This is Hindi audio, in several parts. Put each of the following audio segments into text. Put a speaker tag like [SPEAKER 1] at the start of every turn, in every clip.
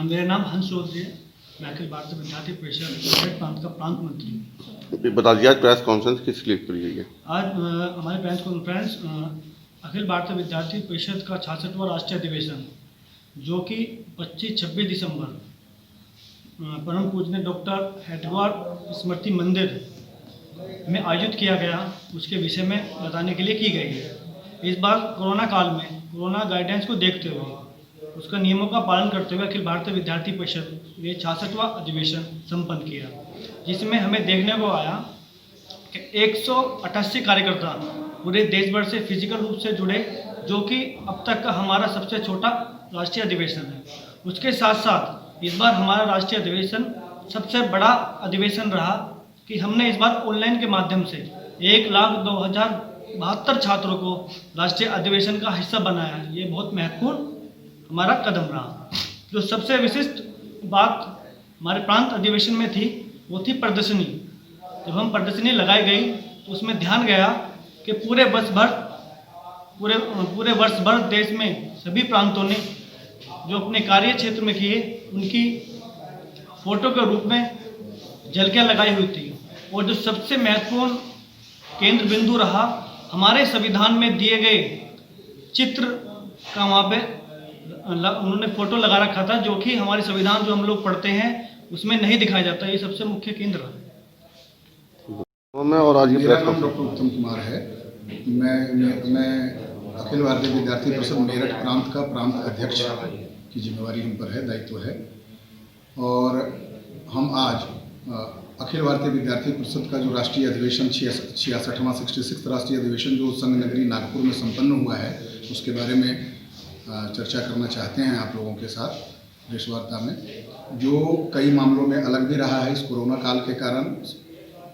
[SPEAKER 1] मेरा नाम हंस चौधरी है। मैं अखिल भारतीय विद्यार्थी परिषद मेरठ प्रांत का प्रांत मंत्री हूँ।
[SPEAKER 2] बता दीजिए, आज प्रेस कॉन्फ्रेंस किस लिए करी गई है?
[SPEAKER 1] आज हमारी प्रेस कॉन्फ्रेंस अखिल भारतीय विद्यार्थी परिषद का 66वां राष्ट्रीय अधिवेशन, जो कि 25-26 दिसंबर परम पूजनीय डॉक्टर हेडगेवार स्मृति मंदिर में आयोजित किया गया, उसके विषय में बताने के लिए की गई है। इस बार कोरोना काल में कोरोना गाइडेंस को देखते हुए, उसका नियमों का पालन करते हुए अखिल भारतीय विद्यार्थी परिषद ये 66वां अधिवेशन संपन्न किया, जिसमें हमें देखने को आया कि 188 कार्यकर्ता पूरे देश भर से फिजिकल रूप से जुड़े, जो कि अब तक का हमारा सबसे छोटा राष्ट्रीय अधिवेशन है। उसके साथ साथ इस बार हमारा राष्ट्रीय अधिवेशन सबसे बड़ा अधिवेशन रहा कि हमने इस बार ऑनलाइन के माध्यम से 1,02,072 छात्रों को राष्ट्रीय अधिवेशन का हिस्सा बनाया है। ये बहुत महत्वपूर्ण हमारा कदम रहा। जो सबसे विशिष्ट बात हमारे प्रांत अधिवेशन में थी, वो थी प्रदर्शनी। जब हम प्रदर्शनी लगाई गई तो उसमें ध्यान गया कि पूरे वर्ष भर देश में सभी प्रांतों ने जो अपने कार्य क्षेत्र में किए, उनकी फोटो के रूप में झलकियाँ लगाई हुई थी। और जो सबसे महत्वपूर्ण केंद्र बिंदु रहा, हमारे संविधान में दिए गए चित्र का वहाँ पे उन्होंने फोटो लगा रखा था, जो कि हमारे संविधान जो हम लोग पढ़ते हैं उसमें नहीं दिखाया जाता। ये सबसे मुख्य केंद्र है।
[SPEAKER 2] और आज
[SPEAKER 3] मेरा नाम डॉक्टर उत्तम कुमार है। मैं अखिल भारतीय विद्यार्थी परिषद मेरठ प्रांत का प्रांत अध्यक्ष की जिम्मेवारी हम पर है, दायित्व है। और हम आज अखिल भारतीय विद्यार्थी परिषद का जो राष्ट्रीय अधिवेशन 66वां 66 राष्ट्रीय अधिवेशन जो संघ नगरी नागपुर में संपन्न हुआ है, उसके बारे में चर्चा करना चाहते हैं आप लोगों के साथ प्रेस वार्ता में। जो कई मामलों में अलग भी रहा है, इस कोरोना काल के कारण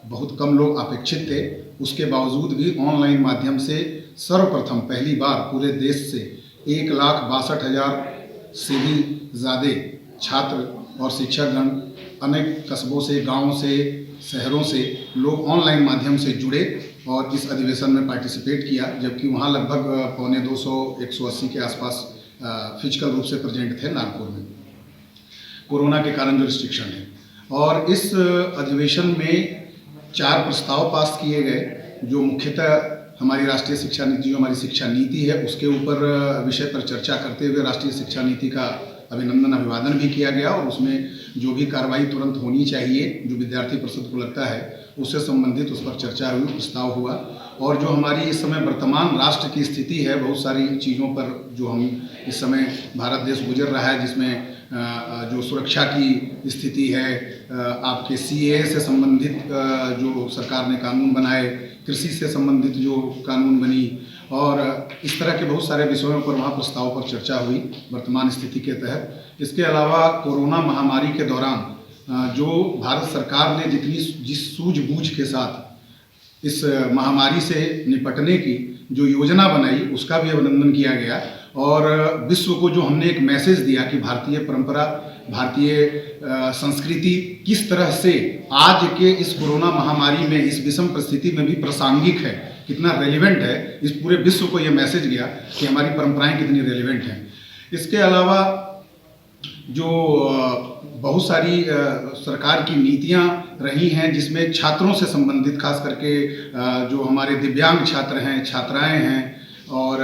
[SPEAKER 3] बहुत कम लोग अपेक्षित थे, उसके बावजूद भी ऑनलाइन माध्यम से सर्वप्रथम पहली बार पूरे देश से 1,62,000 से भी ज़्यादा छात्र और शिक्षकगण अनेक कस्बों से, गांवों से, शहरों से लोग ऑनलाइन माध्यम से जुड़े और इस अधिवेशन में पार्टिसिपेट किया, जबकि वहाँ लगभग 250-180 के आसपास फिजिकल रूप से प्रेजेंट थे नागपुर में, कोरोना के कारण जो रिस्ट्रिक्शन है। और इस अधिवेशन में 4 प्रस्ताव पास किए गए, जो मुख्यतः हमारी राष्ट्रीय शिक्षा नीति, जो हमारी शिक्षा नीति है, उसके ऊपर विषय पर चर्चा करते हुए राष्ट्रीय शिक्षा नीति का अभिवादन भी किया गया। और उसमें जो भी कार्रवाई तुरंत होनी चाहिए, जो विद्यार्थी परिषद को लगता है, उससे संबंधित उस पर चर्चा हुई, प्रस्ताव हुआ। और जो हमारी इस समय वर्तमान राष्ट्र की स्थिति है, बहुत सारी चीज़ों पर जो हम इस समय भारत देश गुजर रहा है, जिसमें जो सुरक्षा की स्थिति है, आपके CAA से संबंधित जो सरकार ने कानून बनाए, कृषि से संबंधित जो कानून बनी, और इस तरह के बहुत सारे विषयों पर वहाँ प्रस्ताव पर चर्चा हुई वर्तमान स्थिति के तहत। इसके अलावा कोरोना महामारी के दौरान जो भारत सरकार ने जिस सूझबूझ के साथ इस महामारी से निपटने की जो योजना बनाई, उसका भी अभिनंदन किया गया। और विश्व को जो हमने एक मैसेज दिया कि भारतीय परंपरा, भारतीय संस्कृति किस तरह से आज के इस कोरोना महामारी में, इस विषम परिस्थिति में भी प्रासंगिक है, कितना रेलिवेंट है, इस पूरे विश्व को ये मैसेज गया कि हमारी परंपराएं कितनी रेलिवेंट हैं। इसके अलावा जो बहुत सारी सरकार की नीतियां रही हैं, जिसमें छात्रों से संबंधित, खास करके जो हमारे दिव्यांग छात्र हैं, छात्राएं हैं, और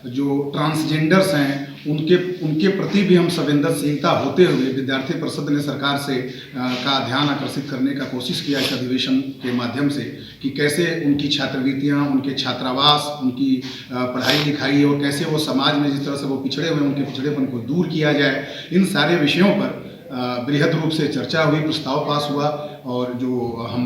[SPEAKER 3] जो ट्रांसजेंडर्स हैं, उनके प्रति भी हम संवेदनशीलता होते हुए विद्यार्थी परिषद ने सरकार से का ध्यान आकर्षित करने का कोशिश किया इस अधिवेशन के माध्यम से, कि कैसे उनकी छात्रवृत्तियां, उनके छात्रावास, उनकी पढ़ाई लिखाई, और कैसे वो समाज में जिस तरह से वो पिछड़े हुए, उनके पिछड़ेपन को दूर किया जाए। इन सारे विषयों पर बृहद रूप से चर्चा हुई, प्रस्ताव पास हुआ। और जो हम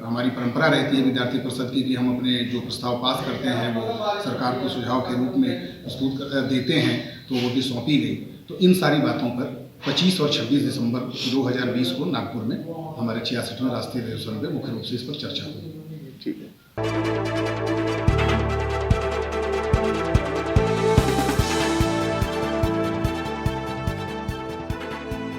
[SPEAKER 3] हमारी परंपरा रहती है विद्यार्थी परिषद की कि हम अपने जो प्रस्ताव पास करते हैं वो सरकार को सुझाव के रूप में प्रस्तुत देते हैं, तो वो भी सौंपी गई। तो इन सारी बातों पर 25 और 26 दिसंबर 2020 को नागपुर में हमारे 66वें राष्ट्रीय अधिवेशन में मुख्य रूप से इस पर चर्चा हुई।
[SPEAKER 2] ठीक है।